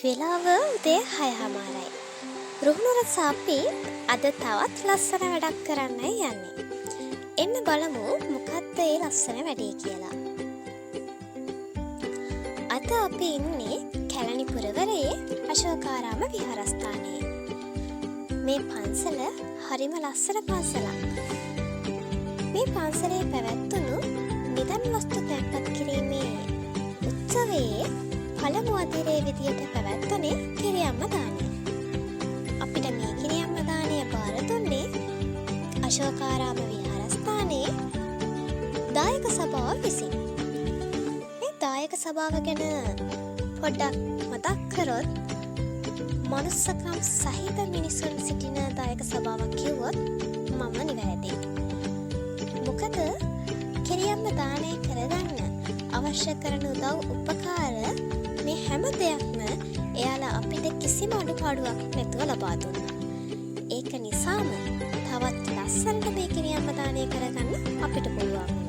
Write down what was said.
වෙලාව උදේ 6:00මාරයි. රුහුණුරස අපි අද තවත් ලස්සන වැඩක් කරන්නයි යන්නේ. එන්න බලමු මොකක්ද ඒ ලස්සන වැඩේ කියලා. අද අපි ඉන්නේ කැලණි පුරවරයේ අශෝකාරාම විහාරස්ථානයේ. මේ පන්සල හරිම ලස්සන පන්සලක්. මේ පන්සලේ පැවැත්වුණු නිදන් වස්තු තැන්පත් කිරීමේ උත්සවයේ පළමු අදිරේ විදියට පැවැත්වුණේ කිරියම්ම දානය. අපිට මේ කිරියම්ම දානය බාර දුන්නේ අශෝකාරාම විහාරස්ථානයේ දායක සභාව විසින්. මේ දායක සභාව ගැන පොඩ්ඩක් මතක් කරොත් මනුස්සකම් සහිත මිනිසුන් සිටින දායක සභාවක් කිව්වොත් මම නිවැරදියි. මොකද කිරියම්ම දානය කරගන්න අවශ්‍ය කරන උදව් උපකාර මේ හැම දෙයක්ම එයාලා අපිට කිසිම අඩුපාඩුවක් නැතුව ලබා දුන්නා. ඒක නිසාම තවත් ලස්සනට මේ කිරියම්ම දානය කරගන්න අපිට පුළුවන්.